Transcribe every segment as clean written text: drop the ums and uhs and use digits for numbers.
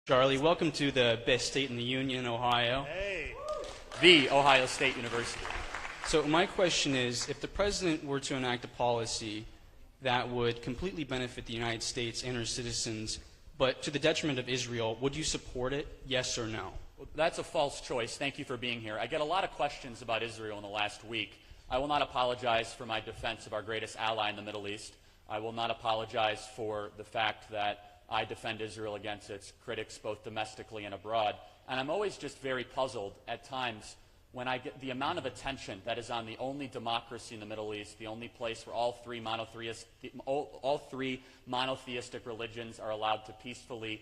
Charlie, welcome to the best state in the union, Ohio. Hey. The Ohio State University. So my question is, if the president were to enact a policy that would completely benefit the United States and her citizens, but to the detriment of Israel, would you support it, yes or no? Well, that's a false choice. Thank you for being here. I get a lot of questions about Israel in the last week. I will not apologize for my defense of our greatest ally in the Middle East. I will not apologize for the fact that I defend Israel against its critics both domestically and abroad. And I'm always just very puzzled at times when I get the amount of attention that is on the only democracy in the Middle East, the only place where all three monotheistic religions are allowed to peacefully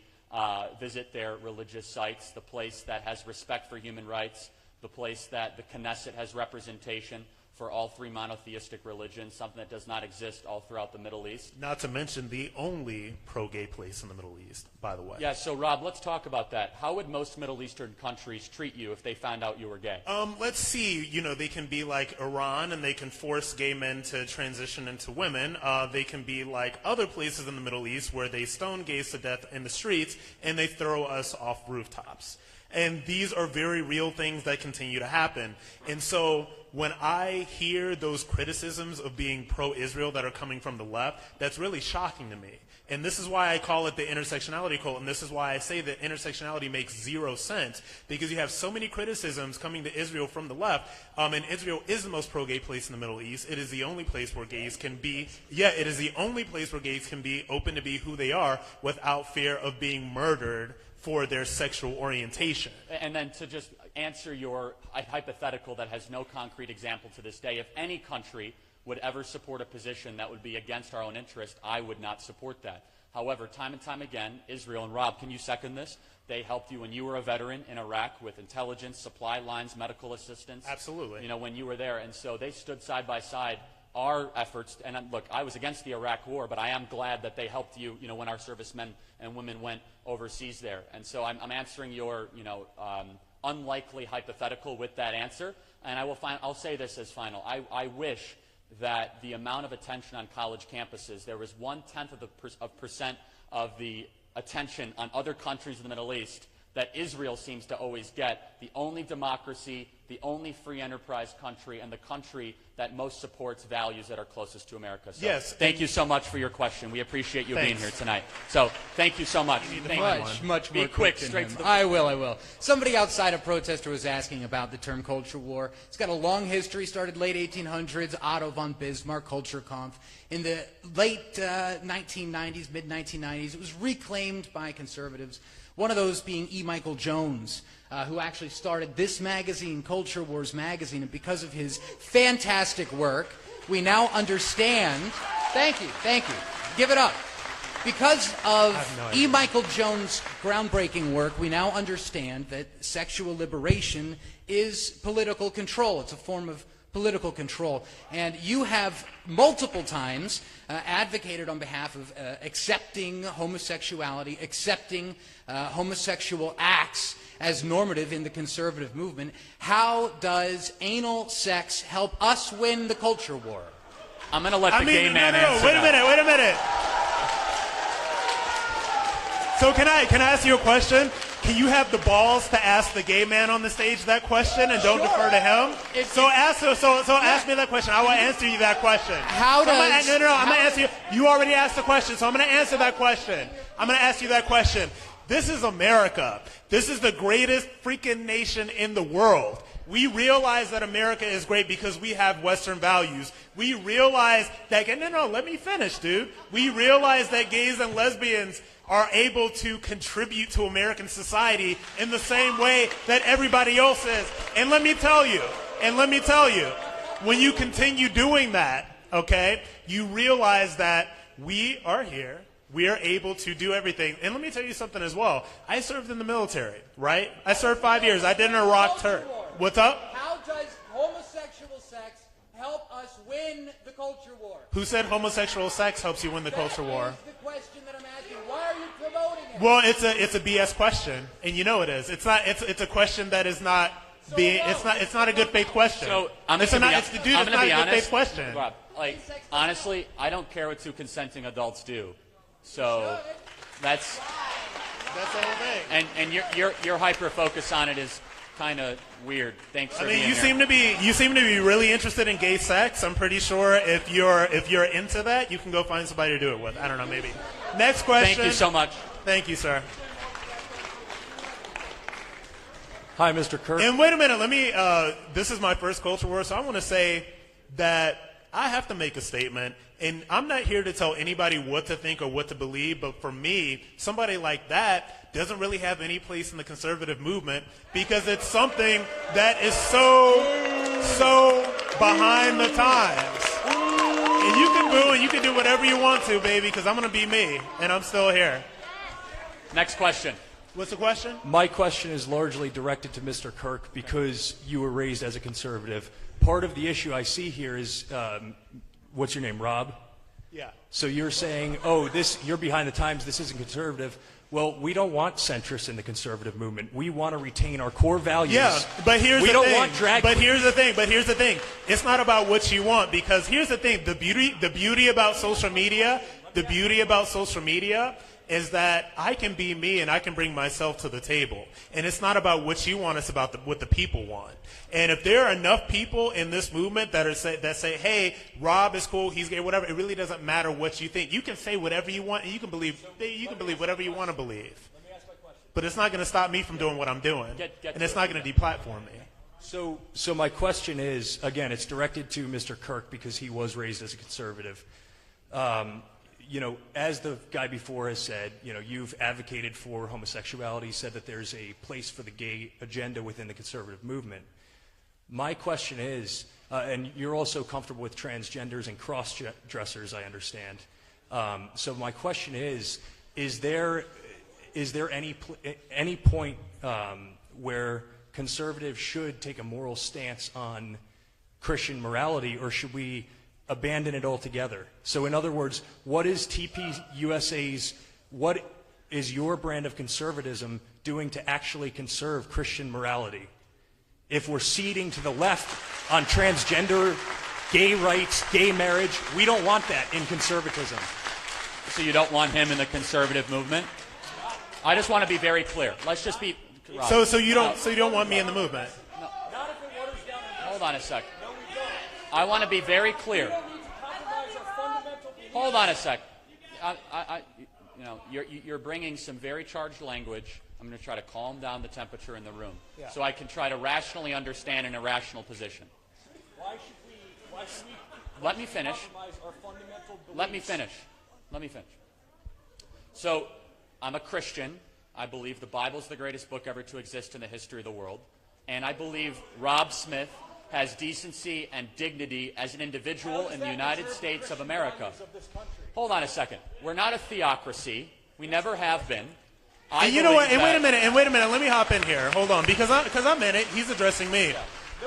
visit their religious sites, the place that has respect for human rights, the place that the Knesset has representation for all three monotheistic religions, something that does not exist all throughout the Middle East. Not to mention the only pro-gay place in the Middle East, by the way. Yeah, so Rob, let's talk about that. How would most Middle Eastern countries treat you if they found out you were gay? Let's see. You know, they can be like Iran, and they can force gay men to transition into women. They can be like other places in the Middle East where they stone gays to death in the streets, and they throw us off rooftops. And these are very real things that continue to happen. And so when I hear those criticisms of being pro-Israel that are coming from the left, that's really shocking to me. And this is why I call it the intersectionality cult, and this is why I say that intersectionality makes zero sense, because you have so many criticisms coming to Israel from the left, and Israel is the most pro-gay place in the Middle East. It is the only place where gays can be, it is the only place where gays can be open to be who they are without fear of being murdered for their sexual orientation. And then to just answer your hypothetical that has no concrete example to this day, if any country would ever support a position that would be against our own interest, I would not support that. However, time and time again, Israel, and Rob, can you second this? They helped you when you were a veteran in Iraq with intelligence, supply lines, medical assistance. Absolutely. You know, when you were there. And so they stood side by side our efforts, and look, I was against the Iraq War, but I am glad that they helped you, you know, when our servicemen and women went overseas there. And so I'm answering your, unlikely hypothetical with that answer, and I'll say this as final. I wish that the amount of attention on college campuses, there was 1/10 of percent of the attention on other countries in the Middle East that Israel seems to always get, the only democracy, the only free enterprise country, and the country that most supports values that are closest to America. So yes. Thank you so much for your question. We appreciate you being here tonight. So thank you so much. Much more Be quick, than straight him. to the I will. Somebody outside a protester was asking about the term culture war. It's got a long history, started late 1800s, Otto von Bismarck, Kulturkampf. In the late 1990s, mid-1990s, it was reclaimed by conservatives. One of those being E. Michael Jones, who actually started this magazine, Culture Wars magazine, and because of his fantastic work, we now understand. Thank you. Give it up. Because of E. Michael Jones' groundbreaking work, we now understand that sexual liberation is political control. It's a form of political control. And you have multiple times advocated on behalf of accepting homosexuality, accepting homosexual acts as normative in the conservative movement. How does anal sex help us win the culture war? I'm going to let the gay man answer. Wait a minute. So can I ask you a question? Can you have the balls to ask the gay man on the stage that question and don't defer to him? Ask me that question. I will answer you that question. I'm going to answer you. You already asked the question, so I'm going to answer that question. I'm going to ask you that question. This is America. This is the greatest freaking nation in the world. We realize that America is great because we have Western values. We realize that, let me finish, dude. We realize that gays and lesbians are able to contribute to American society in the same way that everybody else is. And let me tell you, when you continue doing that, okay, you realize that we are here. We are able to do everything. And let me tell you something as well. I served in the military, right? I served 5 years. I did an Iraq tour. What's up? How does homosexual sex help us win the culture war? Who said homosexual sex helps you win the culture war? That is the question that I'm asking. Why are you promoting it? Well, it's a BS question, and you know it is. It's a question that is not it's not a good faith question. So I'm going to be honest. It's not a good faith question. Rob, honestly, I don't care what two consenting adults do. So that's That's the whole thing. And your hyper focus on it is kind of weird. Thanks for being you here. seem to be really interested in gay sex. I'm pretty sure if you're into that, you can go find somebody to do it with. I don't know, maybe. Next question. Thank you so much. Thank you, sir. Hi, Mr. Kirk. And wait a minute, this is my first culture war, so I want to say that I have to make a statement, and I'm not here to tell anybody what to think or what to believe, but for me, somebody like that doesn't really have any place in the conservative movement because it's something that is so behind the times. And you can boo and you can do whatever you want to, baby, because I'm going to be me, and I'm still here. Next question. What's the question? My question is largely directed to Mr. Kirk because you were raised as a conservative. Part of the issue I see here is, what's your name, Rob? Yeah. So you're saying, you're behind the times, this isn't conservative. Well, we don't want centrists in the conservative movement. We want to retain our core values. Yeah, but here's the thing. We don't want drag But here's the thing. It's not about what you want because here's the thing. The beauty about social media is that I can be me and I can bring myself to the table. And it's not about what you want, it's about what the people want. And if there are enough people in this movement that say, hey, Rob is cool, he's gay, whatever, it really doesn't matter what you think. You can say whatever you want and you can believe whatever you want to believe. But it's not going to stop me from doing what I'm doing. And it's not going to deplatform me. So my question is, again, it's directed to Mr. Kirk because he was raised as a conservative. As the guy before has said, you've advocated for homosexuality, said that there's a place for the gay agenda within the conservative movement. My question is, and you're also comfortable with transgenders and cross-dressers, I understand. So my question is there any point where conservatives should take a moral stance on Christian morality, or should we abandon it altogether? So in other words, what is what is your brand of conservatism doing to actually conserve Christian morality? If we're ceding to the left on transgender, gay rights, gay marriage, we don't want that in conservatism. So you don't want him in the conservative movement? I just want to be very clear. Let's just be... Rob. So you don't want me in the movement? No. Hold on a sec. I want to be very clear. Hold on a sec. You're bringing some very charged language. I'm going to try to calm down the temperature in the room so I can try to rationally understand an irrational position. Why should we let me finish. Let me finish. So, I'm a Christian. I believe the Bible is the greatest book ever to exist in the history of the world. And I believe Rob Smith has decency and dignity as an individual in the United States of America. Hold on a second. We're not a theocracy. We never have been. And you know what? And wait a minute. Let me hop in here. Hold on, because I'm in it. He's addressing me.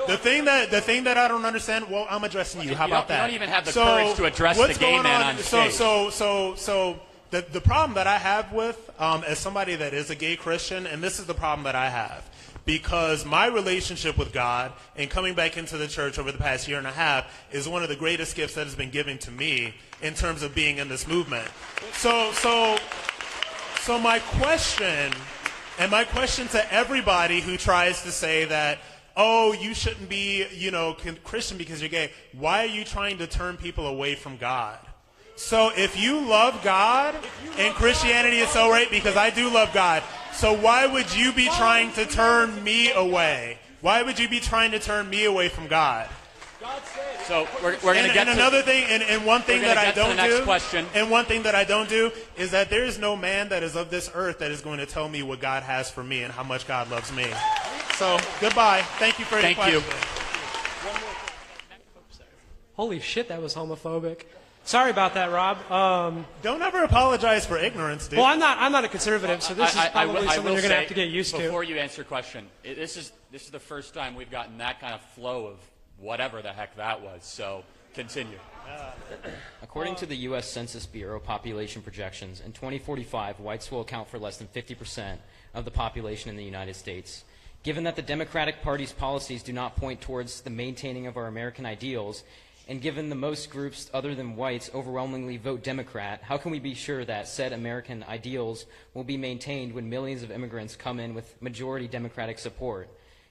The thing that I don't understand. Well, I'm addressing you. How about that? You don't even have the courage to address the gay man on stage. So the problem that I have with as somebody that is a gay Christian, and this is the problem that I have. Because my relationship with God and coming back into the church over the past year and a half is one of the greatest gifts that has been given to me in terms of being in this movement. So my question to everybody who tries to say that, oh, you shouldn't be, Christian because you're gay, why are you trying to turn people away from God? So if you love God, and Christianity is so right, because I do love God, so why would you be trying to turn me away? Why would you be trying to turn me away from God? So we're going to get to another thing, and one thing that I don't do, question. And one thing that I don't do is that there is no man that is of this earth that is going to tell me what God has for me and how much God loves me. So goodbye. Thank you for your question. Holy shit, that was homophobic. Sorry about that, Rob. Don't ever apologize for ignorance, dude. Well, I'm not a conservative, so this is probably something you're going to have to get used to. Before you answer your question, this is the first time we've gotten that kind of flow of whatever the heck that was. So continue. According to the U.S. Census Bureau population projections, in 2045, whites will account for less than 50% of the population in the United States. Given that the Democratic Party's policies do not point towards the maintaining of our American ideals, And given the most groups other than whites overwhelmingly vote Democrat, how can we be sure that said American ideals will be maintained when millions of immigrants come in with majority Democratic support?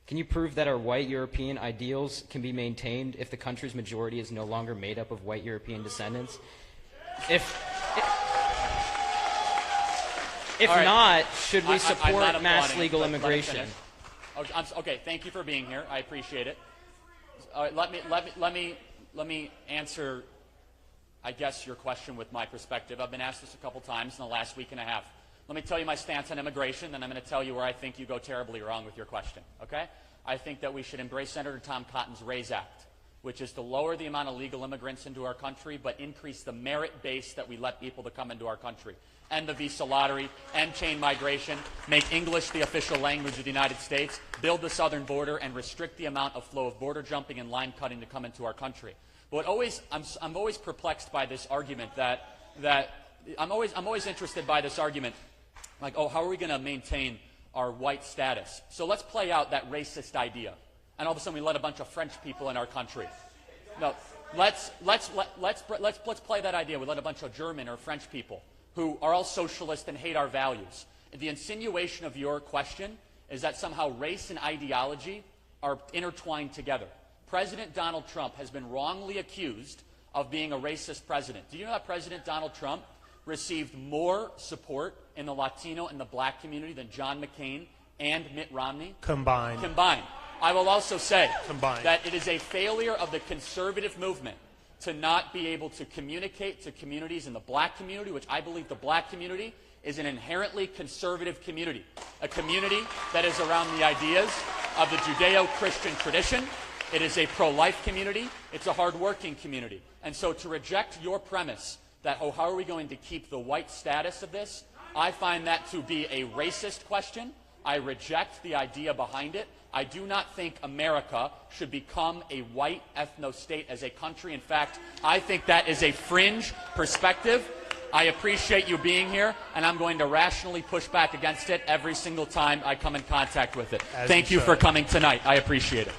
Can you prove that our white European ideals can be maintained if the country's majority is no longer made up of white European descendants? If right. not, should we I'm support not mass applauding, legal let me immigration? finish. Okay, thank you for being here. I appreciate it. All right, let me answer, I guess, your question with my perspective. I've been asked this a couple times in the last week and a half. Let me tell you my stance on immigration, then I'm going to tell you where I think you go terribly wrong with your question, okay? I think that we should embrace Senator Tom Cotton's RAISE Act, which is to lower the amount of legal immigrants into our country, but increase the merit base that we let people to come into our country. End the visa lottery, end chain migration, make English the official language of the United States, build the southern border, and restrict the amount of flow of border jumping and line cutting to come into our country. But I'm always perplexed by this argument I'm always interested by this argument, like, oh, how are we going to maintain our white status? So let's play out that racist idea, and all of a sudden we let a bunch of French people in our country. No, let's play that idea. We let a bunch of German or French people who are all socialist and hate our values. The insinuation of your question is that somehow race and ideology are intertwined together. President Donald Trump has been wrongly accused of being a racist president. Do you know that President Donald Trump received more support in the Latino and the black community than John McCain and Mitt Romney? Combined. I will also say Combined. that it is a failure of the conservative movement to not be able to communicate to communities in the black community, which I believe the black community is an inherently conservative community, a community that is around the ideas of the Judeo-Christian tradition. It is a pro-life community. It's a hard-working community. And so to reject your premise that, oh, how are we going to keep the white status of this, I find that to be a racist question. I reject the idea behind it. I do not think America should become a white ethno-state as a country. In fact, I think that is a fringe perspective. I appreciate you being here, and I'm going to rationally push back against it every single time I come in contact with it. Thank you for coming tonight. I appreciate it.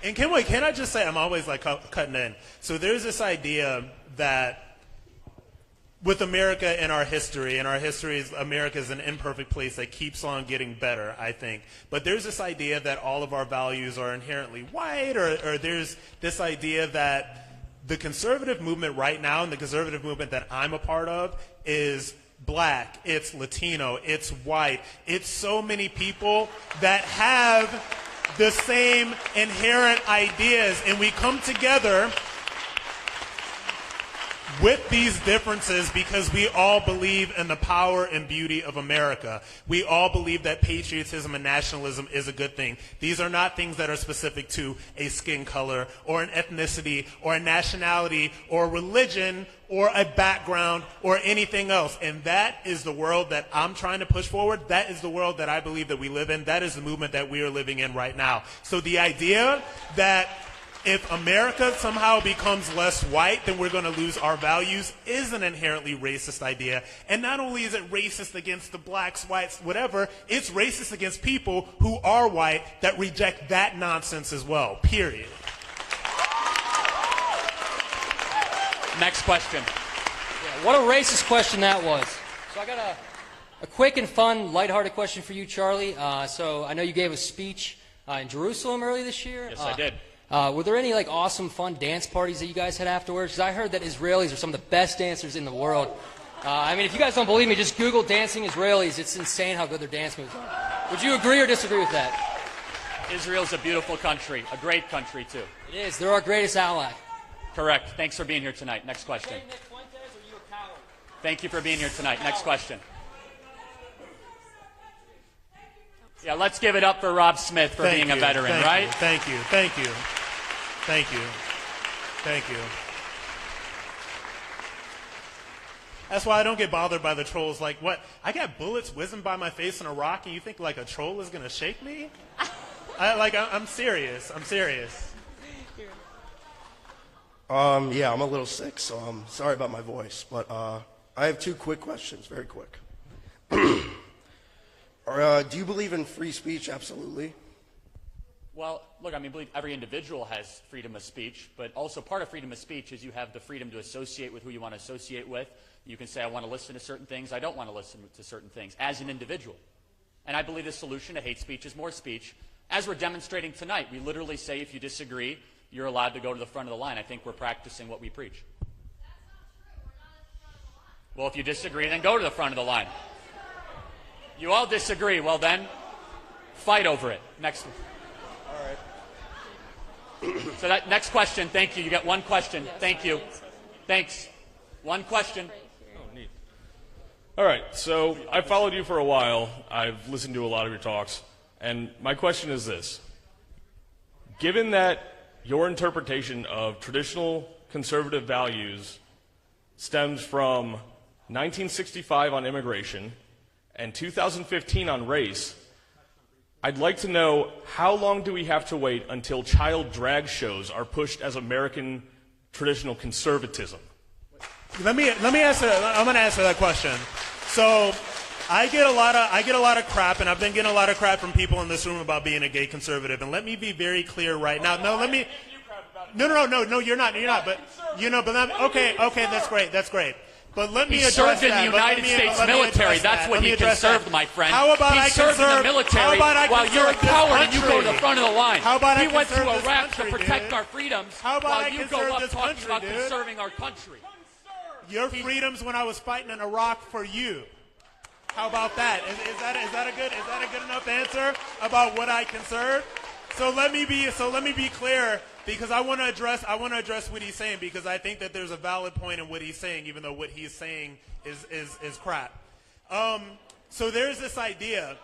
And can I just say, I'm always like cutting in. So there's this idea that with America and our history is America is an imperfect place that keeps on getting better, I think. But there's this idea that all of our values are inherently white, or there's this idea that the conservative movement right now, and the conservative movement that I'm a part of, is black, it's Latino, it's white. It's so many people that have the same inherent ideas, and we come together with these differences because we all believe in the power and beauty of America. We all believe that patriotism and nationalism is a good thing. These are not things that are specific to a skin color or an ethnicity or a nationality or a religion or a background or anything else. And that is the world that I'm trying to push forward. That is the world that I believe that we live in. That is the movement that we are living in right now. So the idea that if America somehow becomes less white, then we're going to lose our values is an inherently racist idea. And not only is it racist against the blacks, whites, whatever, it's racist against people who are white that reject that nonsense as well, period. Next question. Yeah, what a racist question that was. So I got a quick and fun, lighthearted question for you, Charlie. So I know you gave a speech in Jerusalem earlier this year. Yes, I did. Were there any awesome, fun dance parties that you guys had afterwards? Because I heard that Israelis are some of the best dancers in the world. I mean, if you guys don't believe me, just Google dancing Israelis. It's insane how good their dance moves are. Would you agree or disagree with that? Israel's a beautiful country, a great country too. It is. They're our greatest ally. Correct. Thanks for being here tonight. Next question. Thank you for being here tonight. Next question. Yeah, let's give it up for Rob Smith for being a veteran, right? Thank you. That's why I don't get bothered by the trolls. Like, what? I got bullets whizzing by my face in Iraq, and you think like a troll is gonna shake me? I'm serious. Yeah, I'm a little sick, so I'm sorry about my voice. But I have two quick questions, very quick. Do you believe in free speech? Absolutely. Well, look, I mean, I believe every individual has freedom of speech, but also part of freedom of speech is you have the freedom to associate with who you want to associate with. You can say, I want to listen to certain things, I don't want to listen to certain things, as an individual. And I believe the solution to hate speech is more speech. As we're demonstrating tonight, we literally say if you disagree, you're allowed to go to the front of the line. I think we're practicing what we preach. Well, if you disagree, then go to the front of the line. You all disagree, well then, fight over it. Next one. So that next question, thank you. You get one question. Thank you. Thanks. One question. Oh, neat. All right, so I've followed you for a while. I've listened to a lot of your talks. And my question is this. Given that your interpretation of traditional conservative values stems from 1965 on immigration and 2015 on race, I'd like to know, how long do we have to wait until child drag shows are pushed as American traditional conservatism? Let me answer. I'm going to answer that question. So, I get a lot of crap, and I've been getting a lot of crap from people in this room about being a gay conservative. And let me be very clear right now. No, No, you're not. But okay, that's great. But let me address served in that. the United States military. That's what he conserved, my friend. How about he served in the military while you're a coward and you go to the front of the line. How about he I went to conserve Iraq this country, to protect dude? our freedoms How about while I you go conserve up this talking country, about dude? conserving our country. Your freedoms when I was fighting in Iraq for you. How about that? Is that a good enough answer about what I conserve? So let me be clear, because I want to address what he's saying, because I think that there's a valid point in what he's saying, even though what he's saying is crap. So there's this idea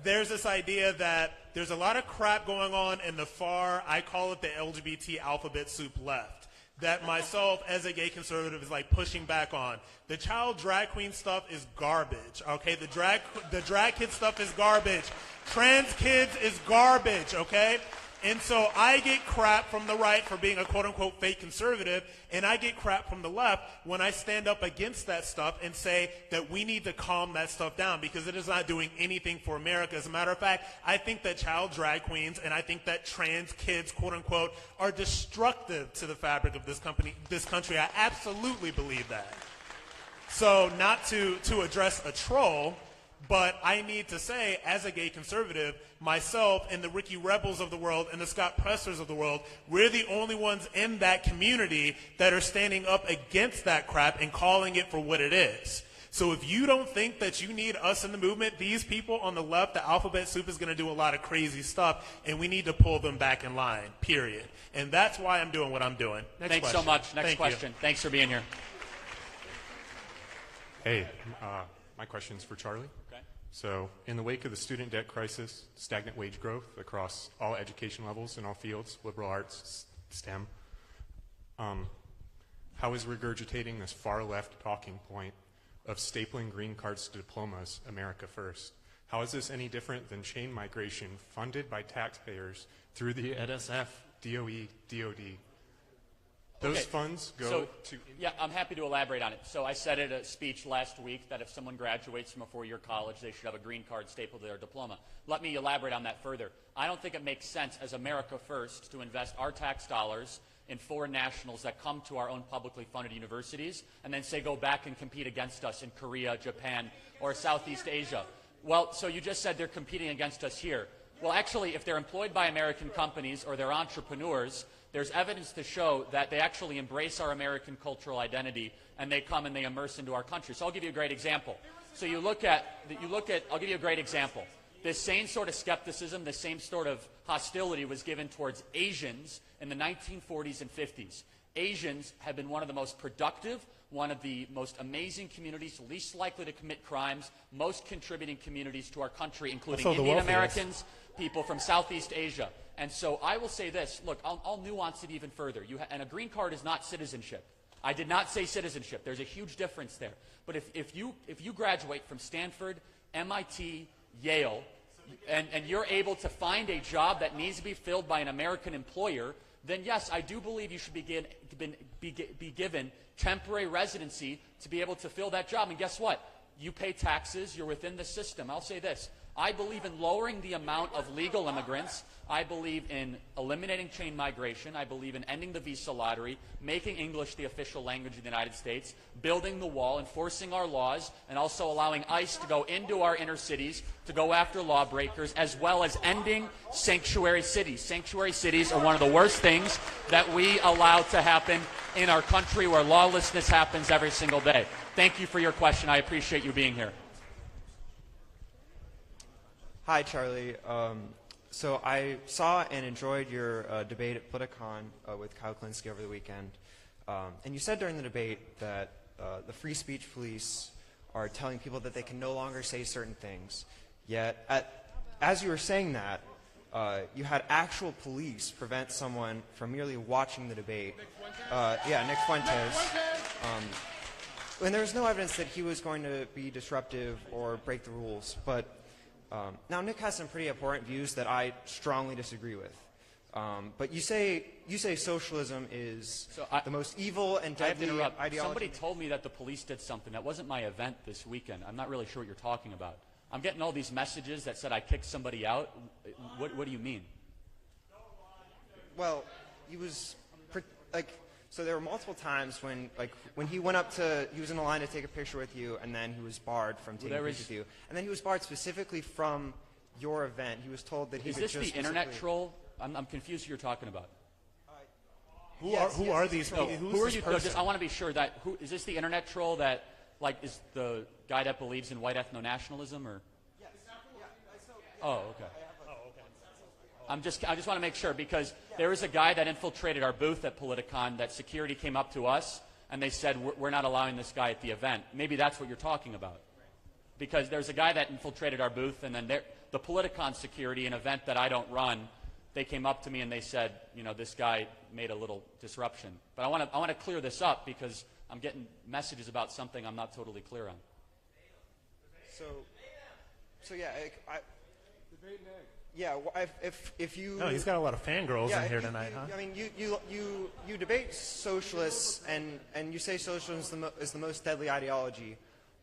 that there's a lot of crap going on in the far, I call it the LGBT alphabet soup left, that myself as a gay conservative is like pushing back on. The child drag queen stuff is garbage, okay? The drag kid stuff is garbage. Trans kids is garbage, okay? And so I get crap from the right for being a quote-unquote fake conservative, and I get crap from the left when I stand up against that stuff and say that we need to calm that stuff down because it is not doing anything for America. As a matter of fact, I think that child drag queens and I think that trans kids, quote-unquote, are destructive to the fabric of this country. I absolutely believe that. So not to address a troll, but I need to say, as a gay conservative, myself and the Ricky Rebels of the world and the Scott Pressers of the world, we're the only ones in that community that are standing up against that crap and calling it for what it is. So if you don't think that you need us in the movement, these people on the left, the alphabet soup is going to do a lot of crazy stuff, and we need to pull them back in line, period. And that's why I'm doing what I'm doing. Thanks so much. Next question. Thanks for being here. Hey, my question's for Charlie. Okay. So, in the wake of the student debt crisis, stagnant wage growth across all education levels in all fields, liberal arts, STEM, how is regurgitating this far-left talking point of stapling green cards to diplomas America first? How is this any different than chain migration funded by taxpayers through the NSF, DOE, DOD? Those funds go to... Yeah, I'm happy to elaborate on it. So I said at a speech last week that if someone graduates from a four-year college, they should have a green card stapled to their diploma. Let me elaborate on that further. I don't think it makes sense as America First to invest our tax dollars in foreign nationals that come to our own publicly funded universities and then say go back and compete against us in Korea, Japan, or Southeast Asia. Well, so you just said they're competing against us here. Well, actually, if they're employed by American companies or they're entrepreneurs, there's evidence to show that they actually embrace our American cultural identity and they come and they immerse into our country. So I'll give you a great example. So I'll give you a great example. This same sort of skepticism, the same sort of hostility was given towards Asians in the 1940s and 50s. Asians have been one of the most productive, one of the most amazing communities, least likely to commit crimes, most contributing communities to our country, including Indian Americans, people from Southeast Asia. And so I will say this. Look, I'll nuance it even further. And a green card is not citizenship. I did not say citizenship. There's a huge difference there. But if you graduate from Stanford, MIT, Yale, and you're able to find a job that needs to be filled by an American employer, then yes, I do believe you should be given temporary residency to be able to fill that job. And guess what? You pay taxes. You're within the system. I'll say this. I believe in lowering the amount of legal immigrants. I believe in eliminating chain migration. I believe in ending the visa lottery, making English the official language of the United States, building the wall, enforcing our laws, and also allowing ICE to go into our inner cities to go after lawbreakers, as well as ending sanctuary cities. Sanctuary cities are one of the worst things that we allow to happen in our country, where lawlessness happens every single day. Thank you for your question. I appreciate you being here. Hi, Charlie. So I saw and enjoyed your debate at Politicon with Kyle Klinsky over the weekend. And you said during the debate that the free speech police are telling people that they can no longer say certain things. Yet, as you were saying that, you had actual police prevent someone from merely watching the debate. Nick Fuentes. And there was no evidence that he was going to be disruptive or break the rules. But now Nick has some pretty important views that I strongly disagree with. But you say socialism is the most evil and deadly ideology. Somebody told me that the police did something. That wasn't my event this weekend. I'm not really sure what you're talking about. I'm getting all these messages that said I kicked somebody out. What do you mean? Well, he was so there were multiple times when he went up he was in a line to take a picture with you, and then he was barred from taking a picture with you. And then he was barred specifically from your event. He was told that he could just... Is this the internet troll? I'm confused who you're talking about. Who are these people? Who are you? I want to be sure that is this the internet troll that is the guy that believes in white ethno-nationalism, or? Yes. Oh, okay. I just want to make sure, because there was a guy that infiltrated our booth at Politicon that security came up to us and they said, we're not allowing this guy at the event. Maybe that's what you're talking about. Because there's a guy that infiltrated our booth, and then the Politicon security, an event that I don't run, they came up to me and they said, this guy made a little disruption. But I want to clear this up, because I'm getting messages about something I'm not totally clear on. So yeah, yeah, if you... No, he's got a lot of fangirls in here tonight, huh? I mean, you debate socialists, and you say socialism is the most deadly ideology.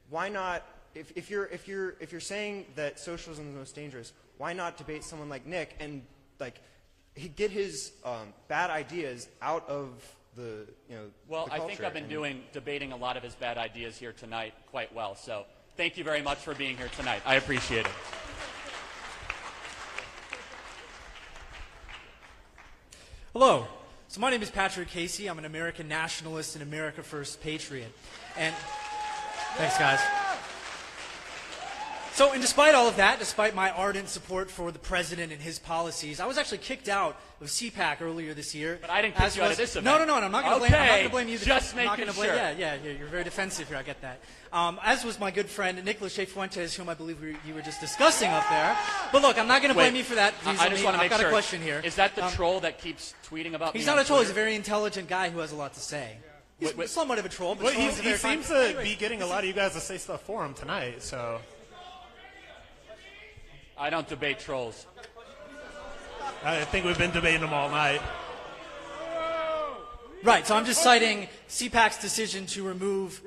Why not, if you're saying that socialism is the most dangerous, why not debate someone like Nick and get his bad ideas out of the Well, the I think I've been debating a lot of his bad ideas here tonight quite well. So thank you very much for being here tonight. I appreciate it. Hello. So my name is Patrick Casey. I'm an American nationalist and America First patriot. And thanks, guys. So, and despite all of that, despite my ardent support for the president and his policies, I was actually kicked out of CPAC earlier this year. But I didn't kick you out of this event. No, I'm not going to blame you. Just making sure. Yeah, you're very defensive here. I get that. As was my good friend Nicholas J. Fuentes, whom I believe you were just discussing up there. But look, I'm not going to blame you for that. I just want to make sure. I've got a question here. Is that the troll that keeps tweeting about me? He's not a troll. He's a very intelligent guy who has a lot to say. He's somewhat of a troll, but he seems to be getting a lot of you guys to say stuff for him tonight. So I don't debate trolls. I think we've been debating them all night. Right, so I'm just citing CPAC's decision to remove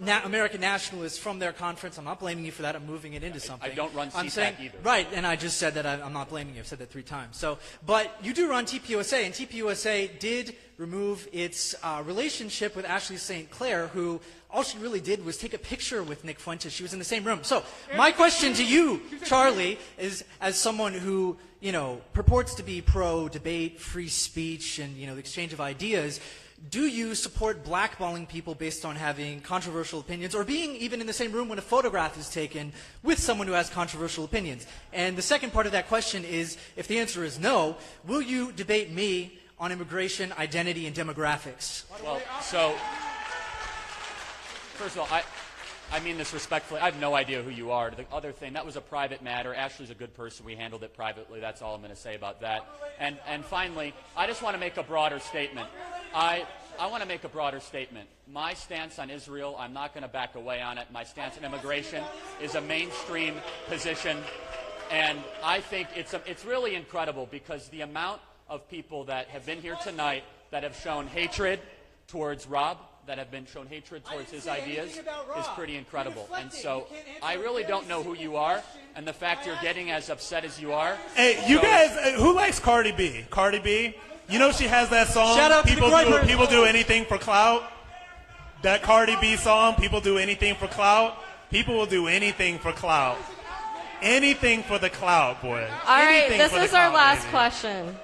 American nationalists from their conference. I'm not blaming you for that. I'm moving it into something. I don't run CPAC either. Right, and I just said that I'm not blaming you. I've said that 3 times. So, but you do run TPUSA, and TPUSA did remove its relationship with Ashley St. Clair, who all she really did was take a picture with Nick Fuentes. She was in the same room. So my question to you, Charlie, is as someone who, purports to be pro-debate, free speech, and, the exchange of ideas, do you support blackballing people based on having controversial opinions, or being even in the same room when a photograph is taken with someone who has controversial opinions? And the second part of that question is, if the answer is no, will you debate me on immigration, identity, and demographics? Well, so first of all, I mean this respectfully. I have no idea who you are. The other thing, that was a private matter. Ashley's a good person. We handled it privately. That's all I'm going to say about that. And finally, I just want to make a broader statement. I want to make a broader statement. My stance on Israel, I'm not going to back away on it. My stance on immigration is a mainstream position. And I think it's really incredible, because the amount of people that have been here tonight that have shown hatred towards Rob, that have been shown hatred I towards didn't his say ideas anything about Rob. is pretty incredible. You're And deflecting. so You can't answer I a really fairly don't know who simple you are, question. and the fact you're getting as upset as you are. Hey, you shows- guys, who likes Cardi B? Cardi B? You know she has that song, Shout out to the Groypers. People do anything for clout? That Cardi B song, People Do Anything for Clout? People will do anything for clout. Anything for the clout, boy. All right, Anything this for the is our clout, last baby. question.